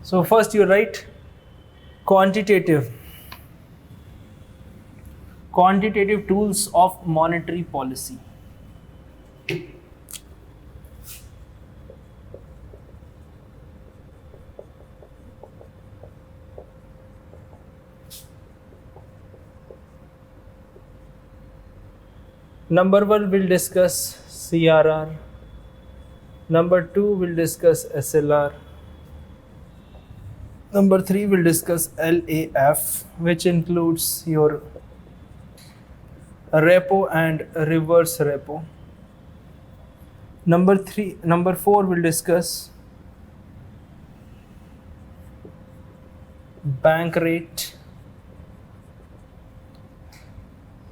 So first you write quantitative tools of monetary policy. Number 1 we'll discuss CRR. Number 2 we'll discuss SLR. Number 3 we'll discuss LAF, which includes your repo and reverse repo. Number 4 we'll discuss bank rate.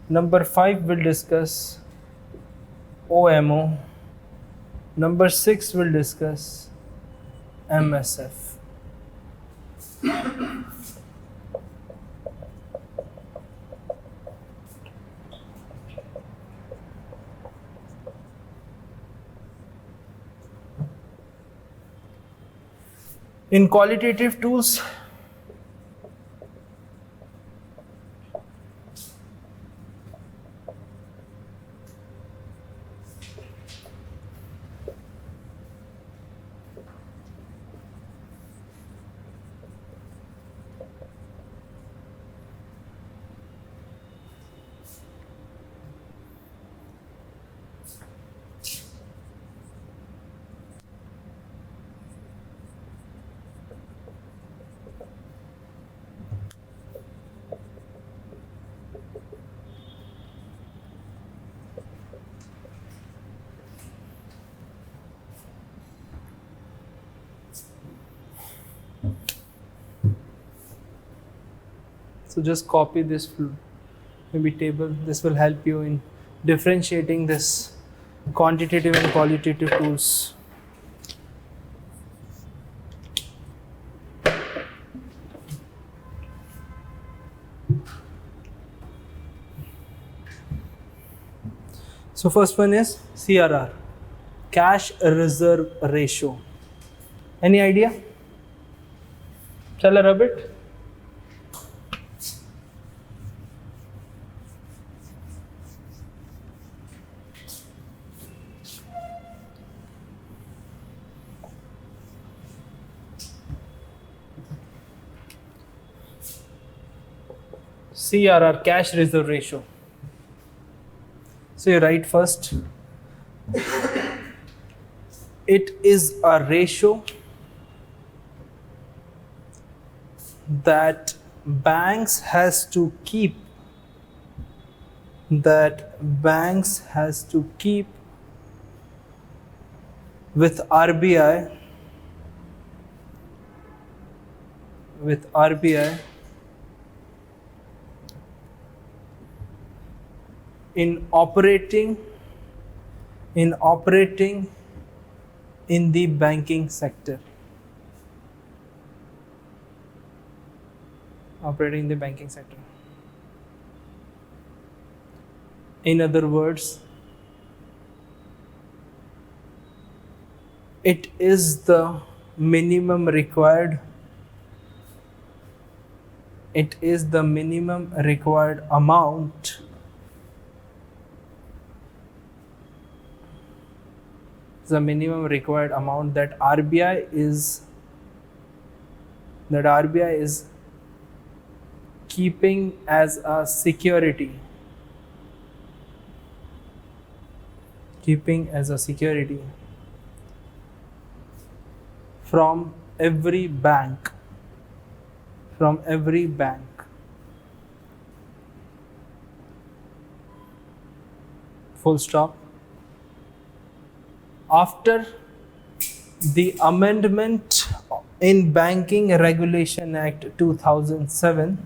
Number 5 we'll discuss OMO. Number 6 we'll discuss MSF. In qualitative tools, so just copy this maybe table. This will help you in differentiating this quantitative and qualitative tools. So first one is CRR, cash reserve ratio. Any idea? Shall I rub it? CRR, cash reserve ratio. So you write first, it is a ratio that banks has to keep with RBI in operating in the banking sector. In other words, it is the minimum required amount that RBI is keeping as a security from every bank. Full stop. After the amendment in Banking Regulation Act 2007,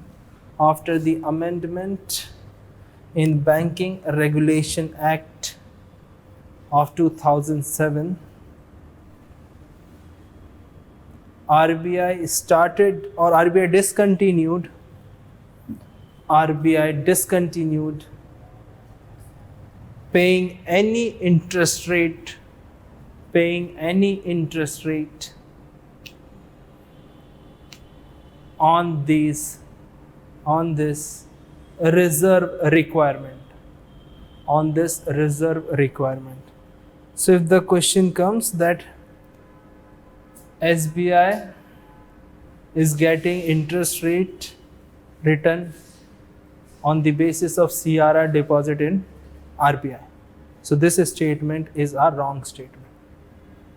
RBI discontinued paying any interest rate on this reserve requirement. On this reserve requirement. So if the question comes that SBI is getting interest rate return on the basis of CRR deposit in RBI. So this statement is a wrong statement.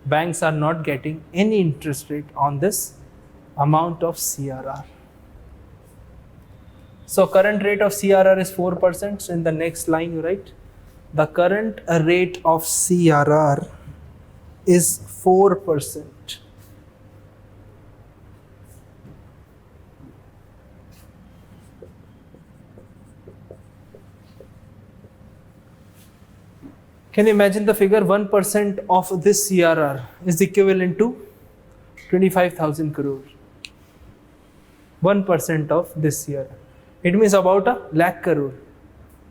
Banks are not getting any interest rate on this amount of CRR. So current rate of CRR is 4%. So in the next line you write, the current rate of CRR is 4%. Can you imagine the figure? 1% of this CRR is equivalent to 25,000 crore. 1% of this CRR. It means about a lakh crore.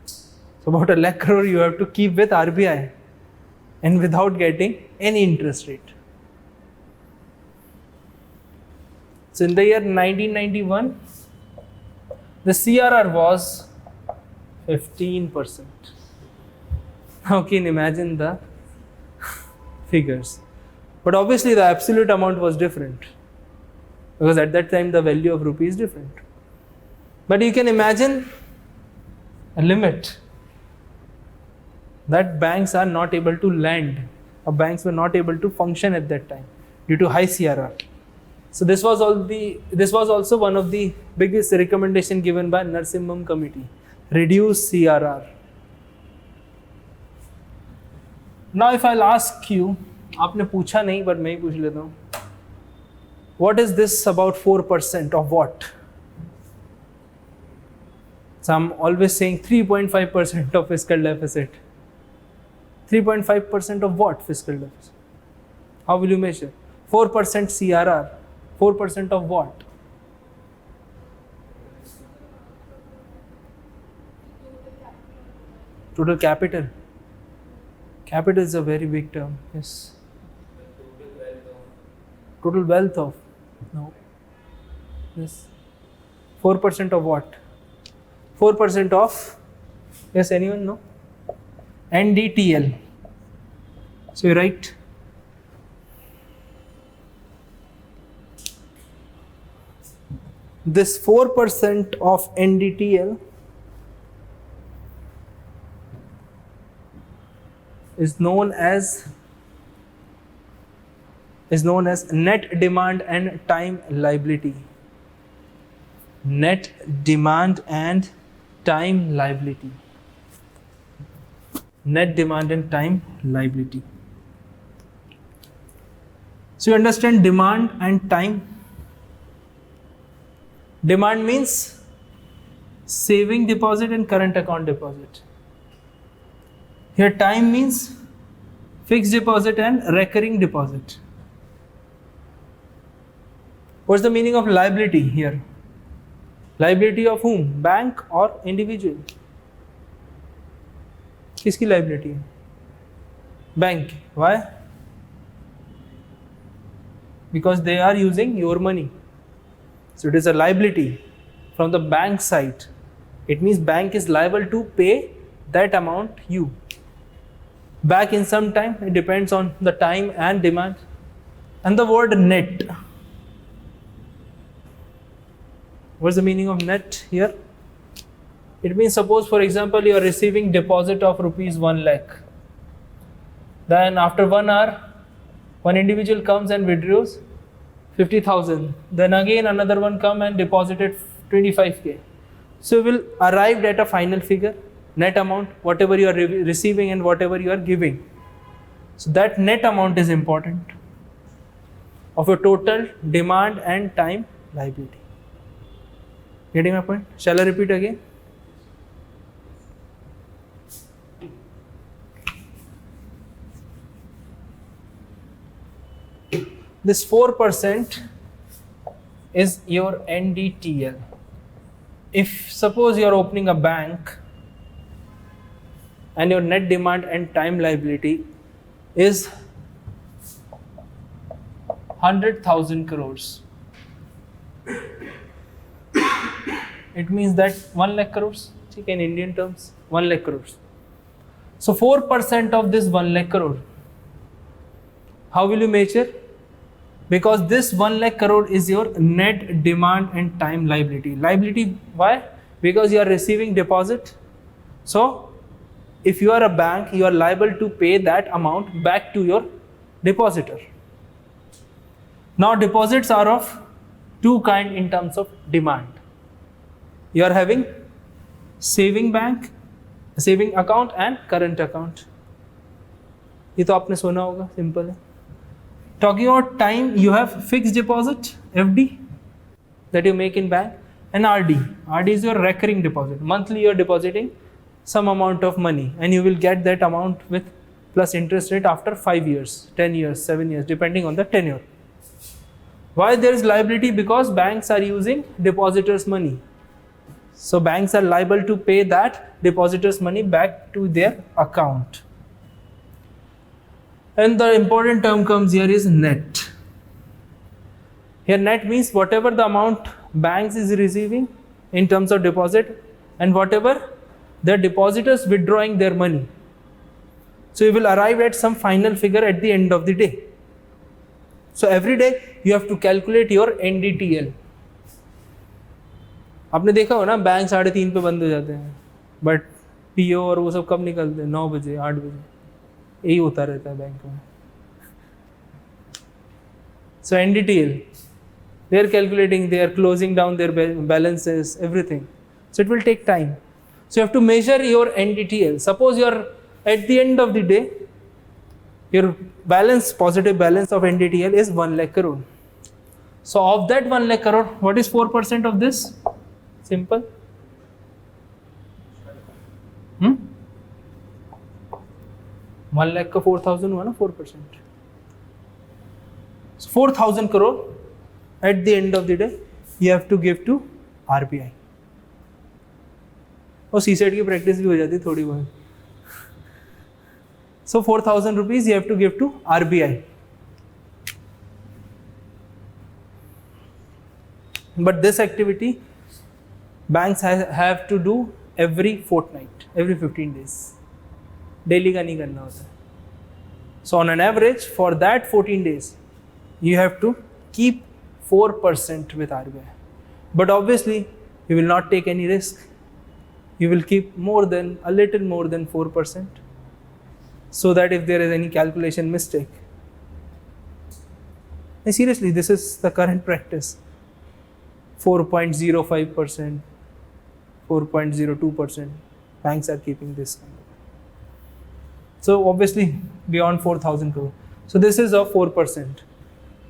So about a lakh crore you have to keep with RBI and without getting any interest rate. So in the year 1991, the CRR was 15%. Now can you imagine the figures? But obviously the absolute amount was different, because at that time the value of rupee is different. But you can imagine a limit that banks are not able to lend, or banks were not able to function at that time due to high CRR. So this was also one of the biggest recommendation given by Narasimham committee: reduce CRR. Now if I'll ask you, आपने पूछा नहीं but मैं ही पूछ लेता हूँ, what is this about 4% of what? So I'm always saying 3.5% of fiscal deficit. 3.5% of what fiscal deficit? How will you measure? 4% CRR. 4% of what? Total capital. Capital is a very big term. Yes. Total wealth of. No. Yes. 4% of what? 4% of. Yes, anyone know? NDTL. So you write. This 4% of NDTL is known as net demand and time liability. Net demand and time liability. Net demand and time liability. So you understand demand and time. Demand means saving deposit and current account deposit. Here time means fixed deposit and recurring deposit. What's the meaning of liability here? Liability of whom? Bank or individual? किसकी liability है? Bank. Why? Because they are using your money. So it is a liability from the bank side. It means bank is liable to pay that amount you. Back in some time, it depends on the time and demand. And the word net. What's the meaning of net here? It means, suppose for example you are receiving deposit of rupees 1 lakh. Then after 1 hour, one individual comes and withdraws 50,000. Then again another one come and deposited 25k. So we will arrive at a final figure, net amount, whatever you are receiving and whatever you are giving. So that net amount is important of your total demand and time liability. Getting my point? Shall I repeat again? This 4% is your NDTL. If suppose you are opening a bank and your net demand and time liability is 100,000 crores. it means that 1 lakh crores, ठीक है, in Indian terms 1 lakh crores. So 4% of this 1 lakh crore, how will you measure? Because this 1 lakh crore is your net demand and time liability. Liability, why? Because you are receiving deposit. So if you are a bank, you are liable to pay that amount back to your depositor. Now deposits are of two kinds in terms of demand. You are having saving account and current account. ये तो आपने सुना होगा, simple है. Talking about time, you have fixed deposit, FD, that you make in bank, and RD. RD is your recurring deposit. Monthly you are depositing some amount of money and you will get that amount with plus interest rate after 5 years, 10 years, 7 years, depending on the tenure. Why there is liability? Because banks are using depositors' money. So banks are liable to pay that depositors' money back to their account. And the important term comes here is net. Here net means whatever the amount banks is receiving in terms of deposit and whatever the depositors withdrawing their money. So you will arrive at some final figure at the end of the day. So every day you have to calculate your NDTL. आपने देखा हो ना, bank 3:30 पे बंद हो जाते हैं, but PO और वो सब कब निकलते हैं? 9 बजे, 8 बजे, यही होता रहता है बैंक में. So NDTL, they are calculating, they are closing down their balances, everything. So it will take time. So you have to measure your NDTL. Suppose you are at the end of the day, your balance, positive balance of NDTL is 1 lakh crore. So of that 1 lakh crore, what is 4% of this? Simple. 1 lakh का 4,000 हुआ ना, 4%. So 4,000 crore at the end of the day you have to give to RBI. और CSET की practice भी हो जाती है थोड़ी बहुत. So 4,000 rupees you have to give to RBI. But this activity banks have to do every fortnight, every 15 days. Daily का नहीं करना होता. So on an average for that 14 days you have to keep 4% with RBI. But obviously you will not take any risk. You will keep a little more than 4%, so that if there is any calculation mistake. And seriously, this is the current practice. 4.05%, 4.02%, banks are keeping this. So obviously beyond 4,000 crore. So this is of 4%.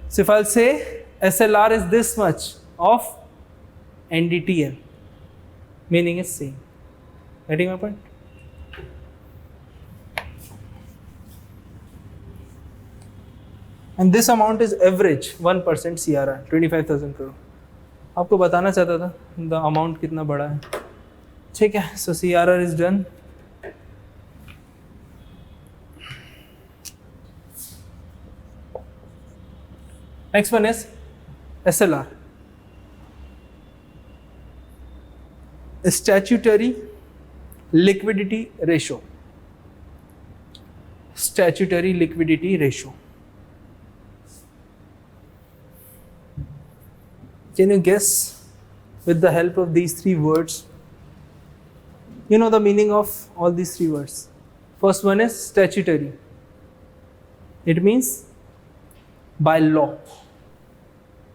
So if I'll say SLR is this much of NDTL, meaning is same. Getting my point? And this amount is average 1% CRR, 25,000 crore. आपको बताना चाहता था the amount कितना बड़ा है. ठीक है, so CRR is done. Next one is SLR. Statutory liquidity ratio. Statutory liquidity ratio. Can you guess with the help of these 3 words? You know the meaning of all these 3 words. First one is statutory. It means by law.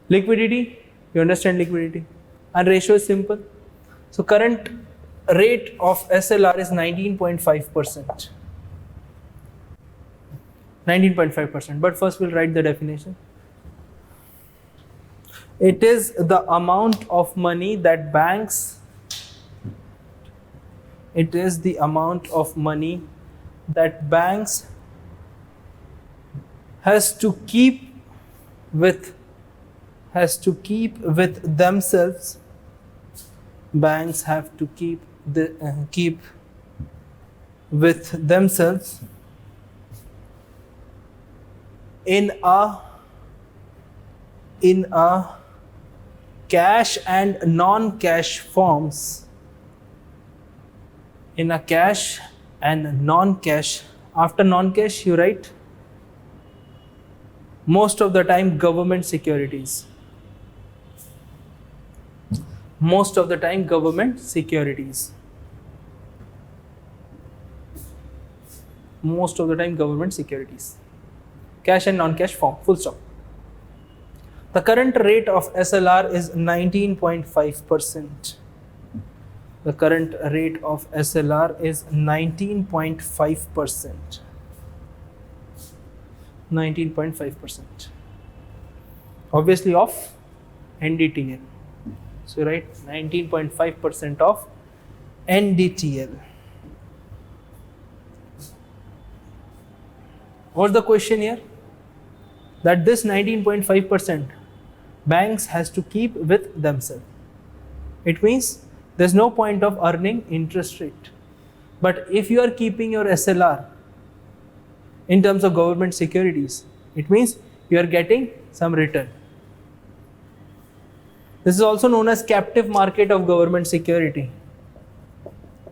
Liquidity, you understand liquidity. And ratio is simple. So current rate of SLR is 19.5%. 19.5%. But first we'll write the definition. It is the amount of money that banks has to keep with themselves. Banks have to keep with themselves in a cash and non-cash forms. In a cash and non-cash, after non-cash you write most of the time government securities. Most of the time government securities. Most of the time government securities. Cash and non-cash form, full stop. The current rate of SLR is 19.5%. The current rate of SLR is 19.5%. 19.5%. Obviously of NDTL. So write 19.5% of NDTL. What's the question here? That this 19.5% banks has to keep with themselves. It means there's no point of earning interest rate. But if you are keeping your SLR in terms of government securities, it means you are getting some return. This is also known as captive market of government security.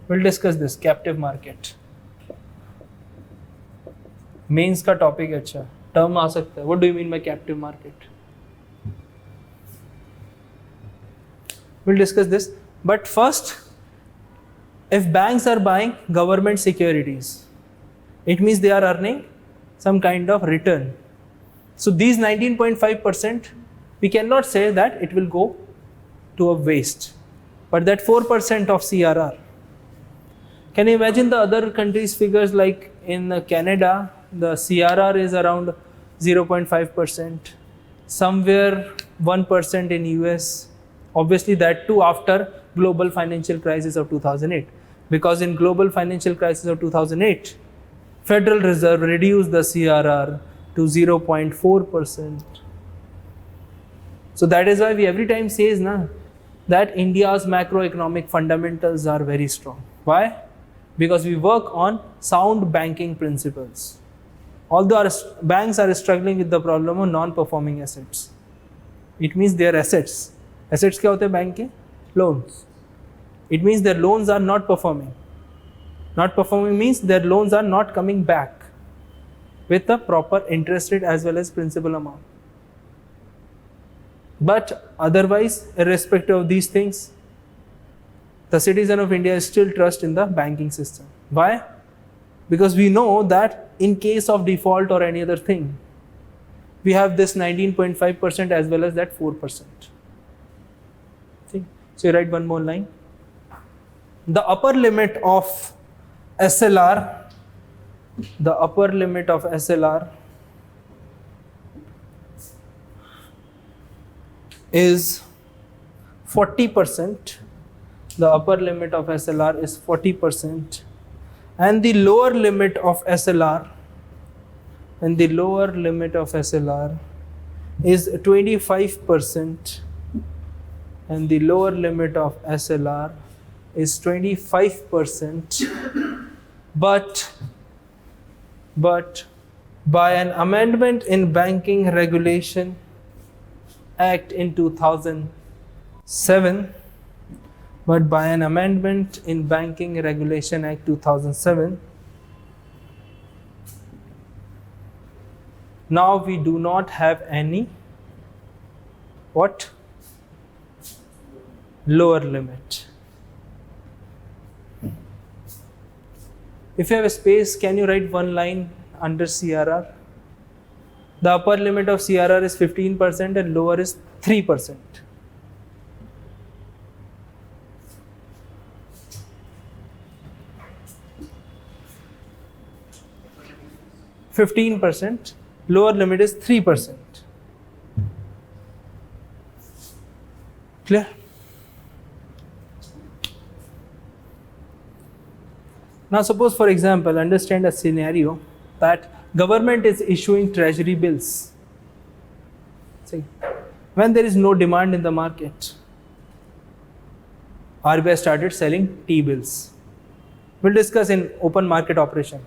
We'll discuss this, captive market. Mains का topic है, अच्छा term आ सकता है. What do you mean by captive market? We'll discuss this. But first, if banks are buying government securities, it means they are earning some kind of return. So these 19.5%, we cannot say that it will go to a waste. But that 4% of CRR. Can you imagine the other countries' figures? Like in Canada, the CRR is around 0.5%. Somewhere 1% in US. Obviously that too after global financial crisis of 2008. Because in global financial crisis of 2008, Federal Reserve reduced the CRR to 0.4%. So that is why we every time says that India's macroeconomic fundamentals are very strong. Why? Because we work on sound banking principles. Although our banks are struggling with the problem of non-performing assets. It means their assets. Assets क्या होते हैं bank के? Loans. It means their loans are not performing. Not performing means their loans are not coming back with the proper interest rate as well as principal amount. But otherwise, irrespective of these things, the citizen of India still trust in the banking system. Why? Because we know that in case of default or any other thing, we have this 19.5% as well as that 4%. See? So you write one more line. The upper limit of SLR, is 40%. The upper limit of SLR is 40%. And the lower limit of SLR is 25%. And the lower limit of SLR is 25%. But by an amendment in Banking Regulation Act in 2007, now we do not have any lower limit. If you have a space, can you write one line under CRR? The upper limit of CRR is 15% and lower is 3%. Lower limit is 3%. Clear? Now suppose, for example, understand a scenario that government is issuing treasury bills. See, when there is no demand in the market, RBI started selling T-bills. We'll discuss in open market operation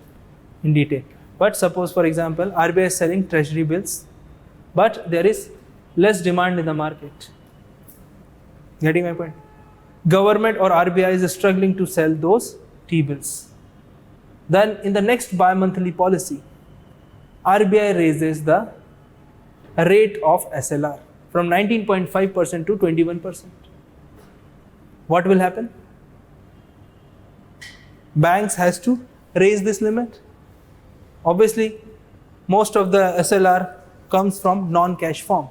in detail. But suppose, for example, RBI is selling treasury bills, but there is less demand in the market. Getting my point? Government or RBI is struggling to sell those T-bills. Then in the next bi-monthly policy, RBI raises the rate of SLR from 19.5% to 21%. What will happen? Banks has to raise this limit. Obviously, most of the SLR comes from non-cash form.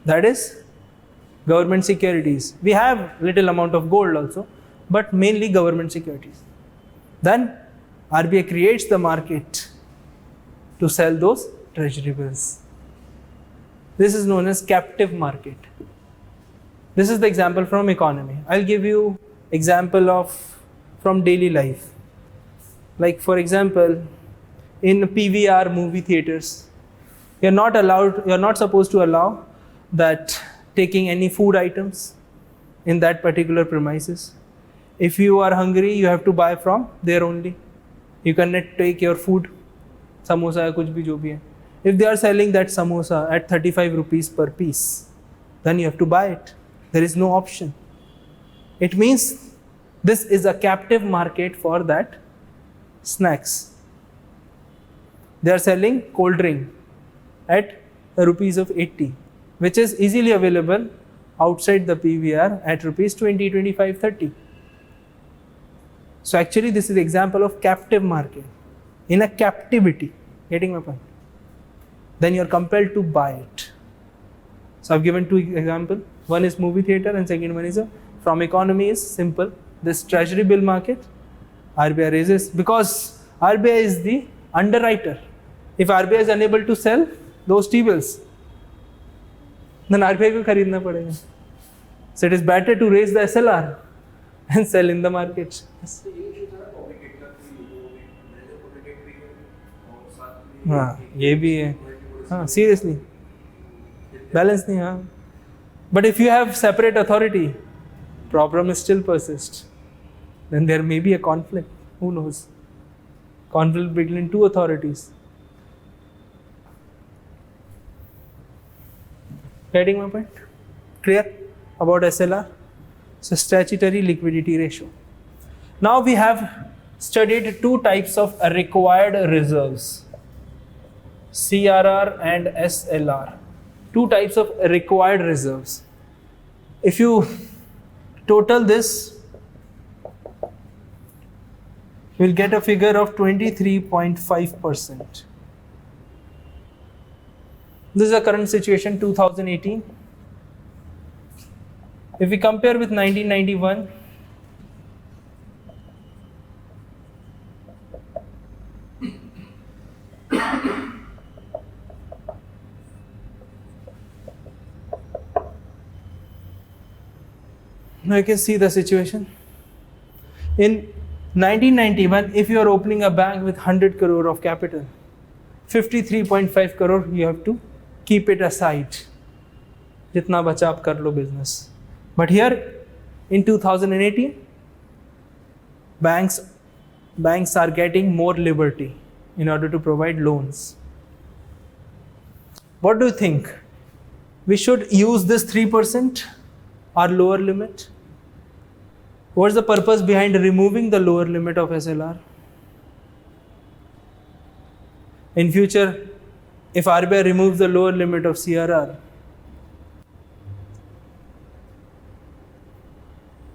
That is government securities. We have little amount of gold also, but mainly government securities. Then RBI creates the market to sell those treasury bills. This is known as captive market. This is the example from economy. I'll give you example from daily life. Like for example, in PVR movie theaters, you're not supposed to allow that taking any food items in that particular premises. If you are hungry, you have to buy from there only. You cannot take your food, samosa या कुछ भी जो भी है. If they are selling that samosa at 35 rupees per piece, then you have to buy it. There is no option. It means this is a captive market for that snacks. They are selling cold drink at rupees of 80, which is easily available outside the PVR at rupees 20, 25, 30. So actually this is example of captive market. In a captivity, getting my point? Then you are compelled to buy it. So I've given two examples. One is movie theater and second one is from economy is simple. This treasury bill market, RBI raises, because RBI is the underwriter. If RBI is unable to sell those T-bills, then RBI को खरीदना पड़ेगा. So it is better to raise the SLR and sell in the market. हाँ ये भी है. हाँ seriously balance नहीं. हाँ but if you have separate authority, problem still persists. Then there may be a conflict. Who knows? Conflict between two authorities. Getting my point? Clear about SLR? So statutory liquidity ratio. Now we have studied two types of required reserves, CRR and SLR. Two types of required reserves. If you total this, you will get a figure of 23.5%. This is the current situation, 2018. If we compare with 1991, now you can see the situation. In 1991, if you are opening a bank with 100 crore of capital, 53.5 crore you have to keep it aside. जितना बचा आप कर लो business. But here in 2018, banks are getting more liberty in order to provide loans. What do you think? We should use this 3% or lower limit? What's the purpose behind removing the lower limit of SLR? In future, if RBI removes the lower limit of CRR,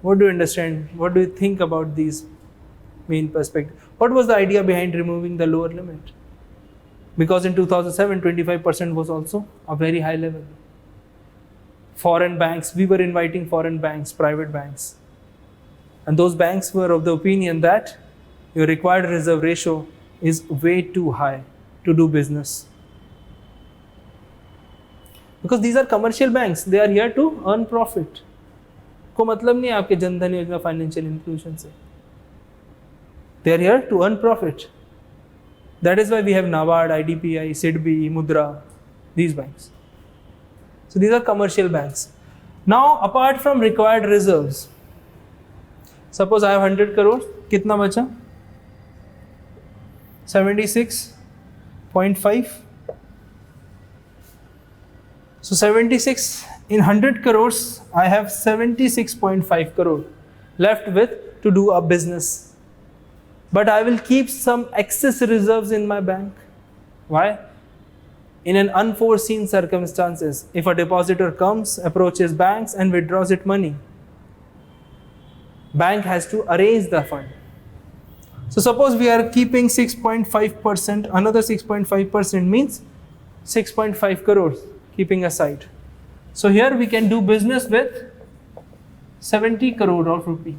what do you understand? What do you think about these main perspectives? What was the idea behind removing the lower limit? Because in 2007, 25% was also a very high level. Foreign banks, we were inviting foreign banks, private banks. And those banks were of the opinion that your required reserve ratio is way too high to do business. Because these are commercial banks, they are here to earn profit. को मतलब नहीं आपके जनधन योजना financial inclusion से. They are here to earn profit. That is why we have NABARD, IDPI, SIDBI, Mudra, these banks. So these are commercial banks. Now apart from required reserves, suppose I have 100 crore, कितना बचा? 76.5. So 76 in 100 crores, I have 76.5 crore left with to do a business. But I will keep some excess reserves in my bank. Why? In an unforeseen circumstances, if a depositor comes, approaches banks and withdraws it money, bank has to arrange the fund. So suppose we are keeping 6.5%, another 6.5% means 6.5 crores keeping aside. So here we can do business with 70 crore of rupee.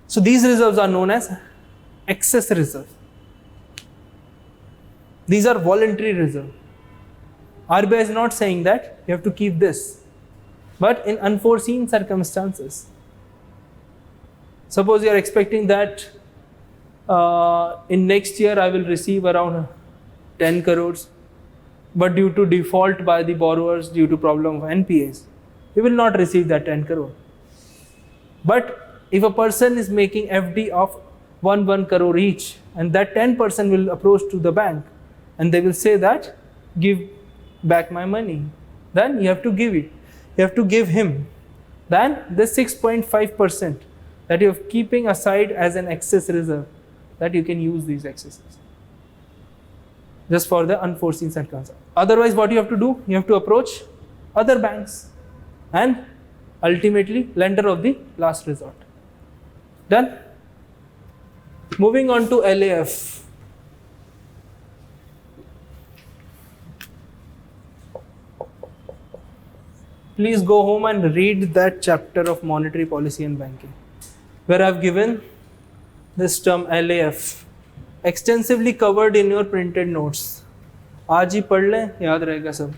So these reserves are known as excess reserve. These are voluntary reserve. RBI is not saying that you have to keep this, but in unforeseen circumstances. Suppose you are expecting that in next year I will receive around 10 crores, but due to default by the borrowers, due to problem of NPAs, you will not receive that 10 crore. But if a person is making FD of 1 crore each, and that 10% will approach to the bank, and they will say that, give back my money, then you have to give it. You have to give him. Then this 6.5% that you are keeping aside as an excess reserve, that you can use these excesses just for the unforeseen circumstances. Otherwise, what you have to do? You have to approach other banks and ultimately lender of the last resort. Done? Moving on to LAF. Please go home and read that chapter of monetary policy and banking, where I have given this term LAF, extensively covered in your printed notes. आज ही पढ़ लें, याद रहेगा सब.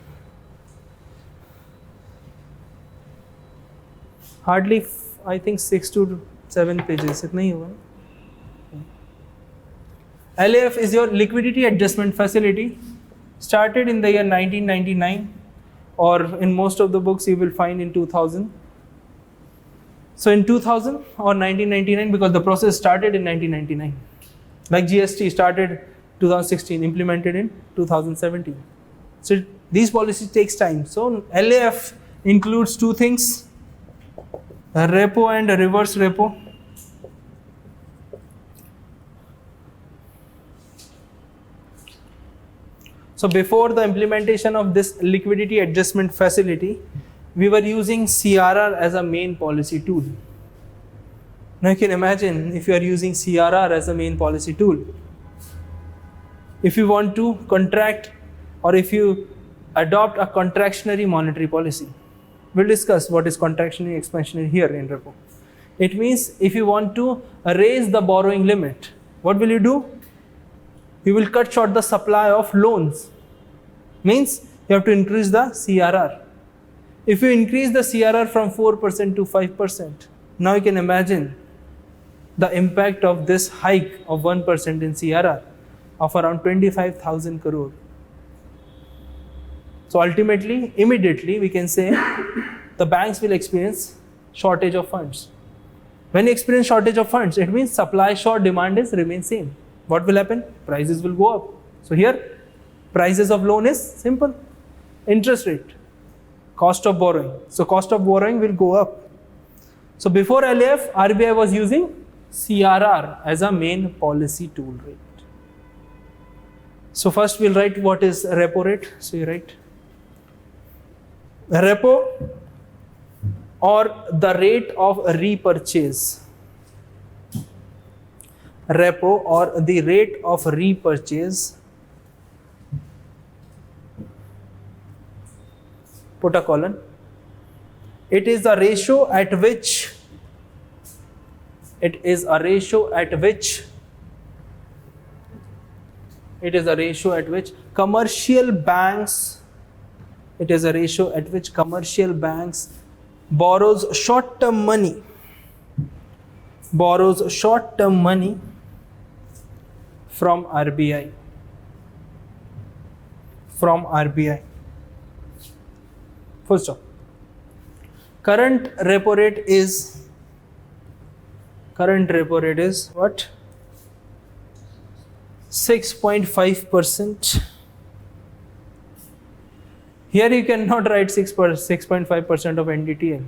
Hardly, I think 6 to 7 pages. इतना ही होगा. LAF is your liquidity adjustment facility, started in the year 1999, or in most of the books you will find in 2000. So in 2000 or 1999, because the process started in 1999. Like GST started 2016, implemented in 2017. So these policies takes time. So LAF includes two things, a repo and a reverse repo. So before the implementation of this liquidity adjustment facility, we were using CRR as a main policy tool. Now you can imagine if you are using CRR as a main policy tool, if you want to contract or if you adopt a contractionary monetary policy. We'll discuss what is contractionary, expansionary here in repo. It means if you want to raise the borrowing limit, what will you do? You will cut short the supply of loans. Means you have to increase the CRR. If you increase the CRR from 4% to 5%, now you can imagine the impact of this hike of 1% in CRR of around 25,000 crore. So ultimately, immediately we can say the banks will experience shortage of funds. When you experience shortage of funds, it means supply short, demand is remain same. What will happen? Prices will go up. So here, prices of loan is simple. Interest rate, cost of borrowing. So cost of borrowing will go up. So before LAF, RBI was using CRR as a main policy tool rate. So first we'll write what is repo rate. So you write repo, or the rate of repurchase. Repo, or the rate of repurchase, put a colon. It is a ratio at which commercial banks borrows short-term money from RBI. Full stop. Current repo rate is what? 6.5%. Here you cannot write 6.5% of NDTL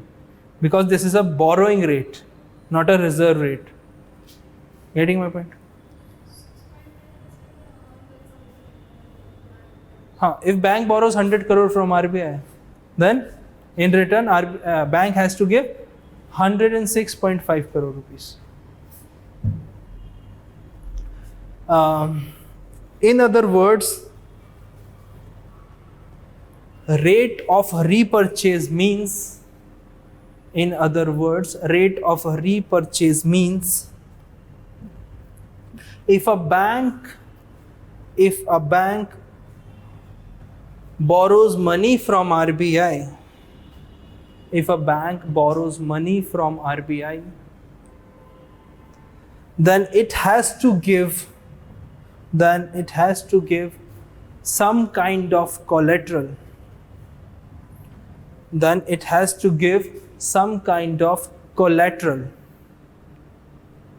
because this is a borrowing rate, not a reserve rate. Getting my point? If bank borrows 100 crore from RBI, then in return bank has to give 106.5 crore rupees. In other words, rate of repurchase means, if a bank borrows money from RBI, then it has to give some kind of collateral.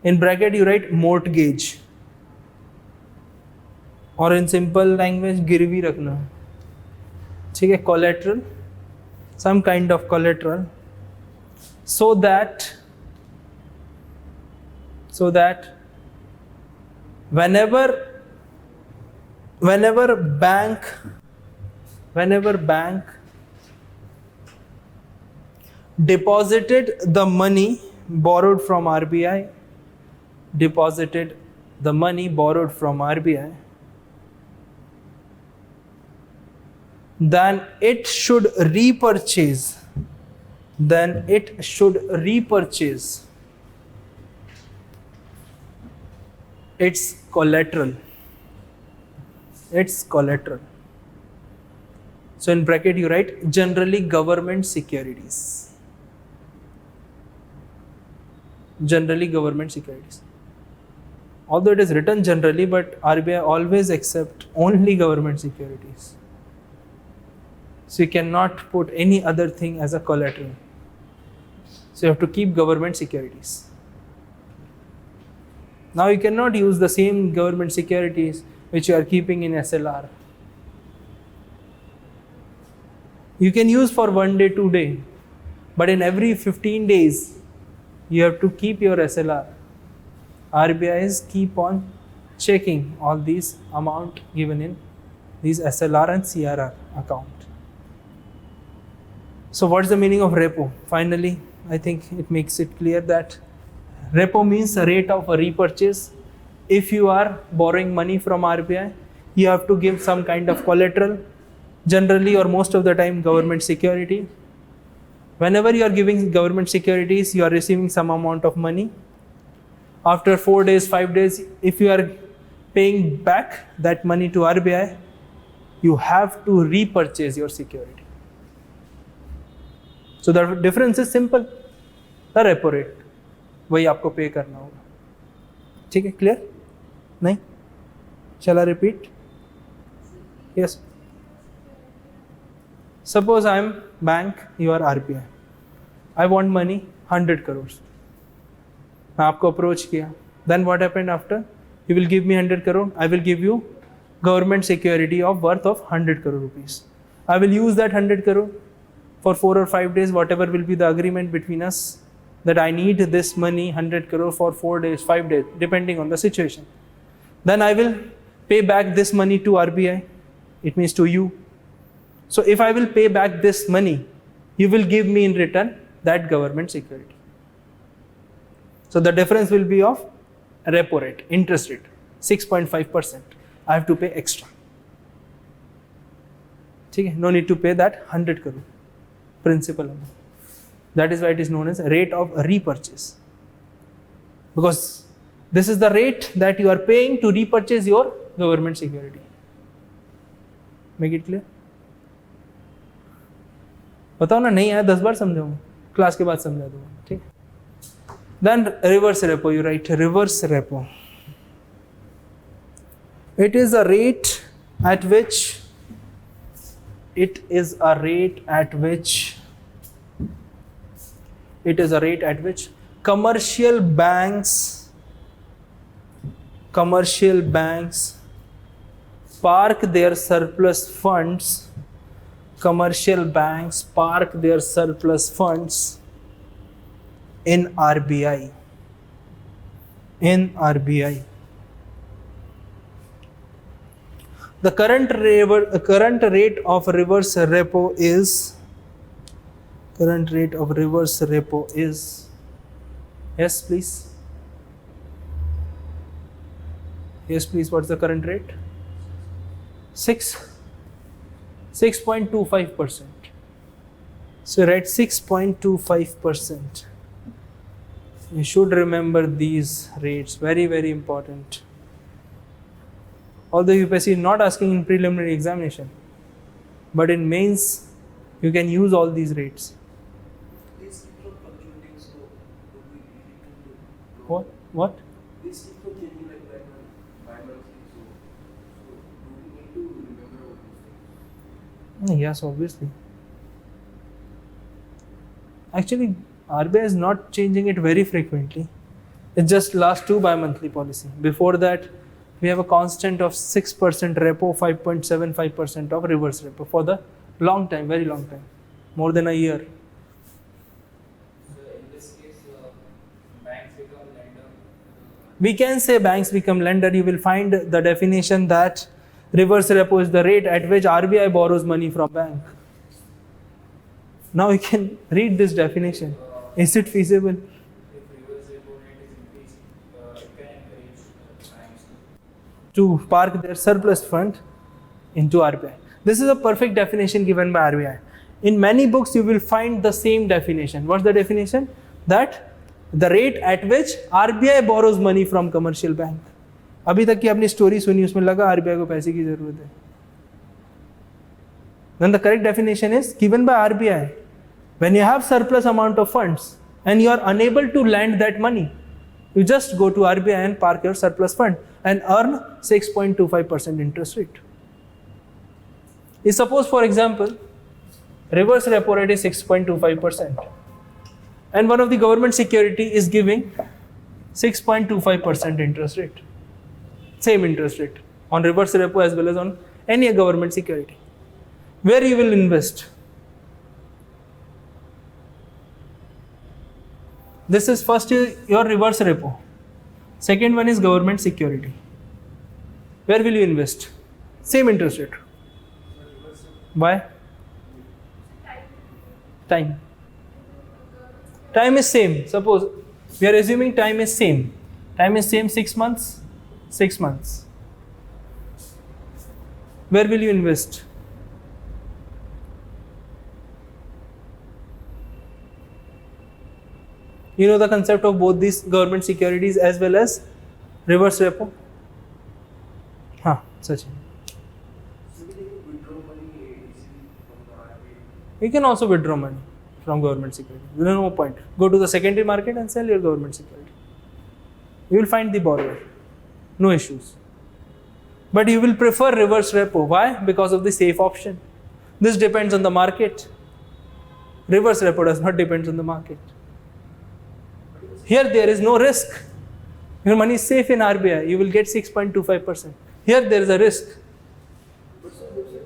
In bracket you write mortgage, or in simple language गिरवी रखना, ठीक है, collateral, some kind of collateral, so that whenever bank deposited the money borrowed from RBI, then it should repurchase its collateral. So in bracket you write generally government securities. Although it is written generally, but RBI always accept only government securities. So you cannot put any other thing as a collateral. So you have to keep government securities. Now you cannot use the same government securities which you are keeping in SLR. You can use for 1 day, 2 day, but in every 15 days you have to keep your SLR. RBI's keep on checking all these amount given in these SLR and CRR account. So what's the meaning of repo? Finally, I think it makes it clear that repo means a rate of a repurchase. If you are borrowing money from RBI, you have to give some kind of collateral, generally or most of the time government security. Whenever you are giving government securities, you are receiving some amount of money. After 4 days, 5 days, if you are paying back that money to RBI, you have to repurchase your security. So the difference is simple, the repo rate, वही आपको पे करना होगा. ठीक है, clear? नहीं? Shall I repeat? Yes. Suppose I am bank, you are RBI. I want money 100 crores. मैं आपको approach किया. Then what happened after? You will give me 100 crore. I will give you government security of worth of 100 crore rupees. I will use that 100 crore for 4 or 5 days, whatever will be the agreement between us, that I need this money 100 crore for 4 days, 5 days, depending on the situation. Then I will pay back this money to RBI. It means to you. So if I will pay back this money, you will give me in return that government security. So the difference will be of repo rate, interest rate, 6.5%. I have to pay extra. Okay? No need to pay that 100 crore principal amount. That is why it is known as rate of repurchase. Because this is the rate that you are paying to repurchase your government security. Make it clear? बताओ ना, नहीं आया 10 बार समझाऊंगा, class के बाद समझा दूंगा. ठीक. Then reverse repo, you write reverse repo. It is a rate at which commercial banks park their surplus funds commercial banks park their surplus funds in RBI. In RBI. The current rate of reverse repo is, yes please. Yes please, what's the current rate? 6.25%. So we're at 6.25%. You should remember these rates, very, very important. Although UPSC is not asking in preliminary examination, but in mains, you can use all these rates. These keep on fluctuating, so What? These keep on changing like bi-monthly, so do we need to remember all these things? Yes, obviously. Actually, RBI is not changing it very frequently. It's just last two bi-monthly policy. Before that, we have a constant of 6% repo, 5.75% of reverse repo for the long time, very long time, more than a year. So in this case, banks become lender. We can say banks become lender. You will find the definition that reverse repo is the rate at which RBI borrows money from bank. Now you can read this definition. Is it feasible? If reverse repo rate is increasing, it can encourage banks To park their surplus fund into RBI. This is a perfect definition given by RBI. In many books, you will find the same definition. What's the definition? That the rate at which RBI borrows money from commercial bank. अभी तक की आपने story सुनी, उसमें लगा RBI को पैसे की जरूरत है. Then the correct definition is given by RBI. When you have surplus amount of funds and you are unable to lend that money, you just go to RBI and park your surplus fund and earn 6.25% interest rate. Suppose, for example, reverse repo rate is 6.25% and one of the government security is giving 6.25% interest rate. Same interest rate on reverse repo as well as on any government security. Where you will invest? This is first your reverse repo. Second one is government security. Where will you invest? Same interest rate. Why? Time. Time is same. Suppose we are assuming time is same. Time is same 6 months. 6 months. Where will you invest? You know the concept of both these government securities as well as reverse repo? Sachin. So we can withdraw money easily from the RBI. You can also withdraw money from government security. There is no point. Go to the secondary market and sell your government security. You will find the borrower. No issues. But you will prefer reverse repo. Why? Because of the safe option. This depends on the market. Reverse repo does not depend on the market. Here there is no risk. Your money is safe in RBI. You will get 6.25%. Here there is a risk. But so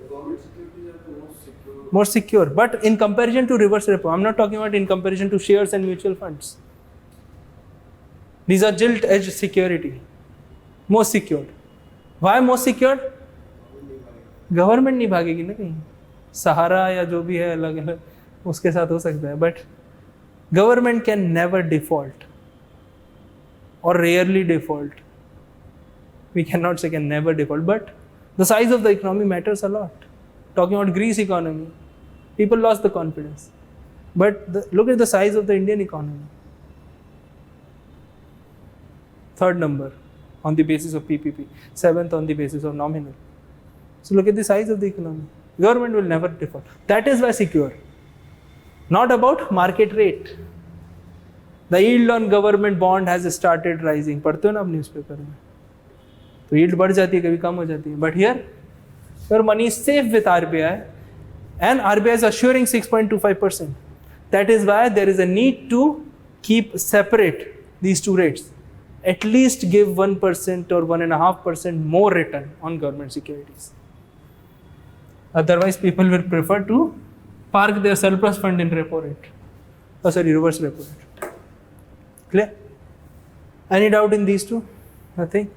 government securities are the most secure. More secure. But in comparison to reverse repo, I'm not talking about in comparison to shares and mutual funds. These are gilt-edged security. Most secured. Why most secured? Government नहीं भागेगी ना कहीं. सहारा या जो भी है अलग अलग उसके साथ हो सकता है. But government can never default or rarely default. We cannot say can never default, but the size of the economy matters a lot. Talking about Greece economy, people lost the confidence. But look at the size of the Indian economy. Third number on the basis of PPP, seventh on the basis of nominal. So look at the size of the economy. Government will never default. That is why secure. Not about market rate. The yield on government bond has started rising. पढ़ते हो ना आप newspaper में? तो yield बढ़ जाती है, कभी कम हो जाती है. But here, your money is safe with RBI, and RBI is assuring 6.25%. That is why there is a need to keep separate these two rates. At least give 1% or 1.5% more return on government securities. Otherwise, people will prefer to park their surplus fund in repo rate. Oh, sorry, reverse repo rate. Clear? Any doubt in these two? Nothing?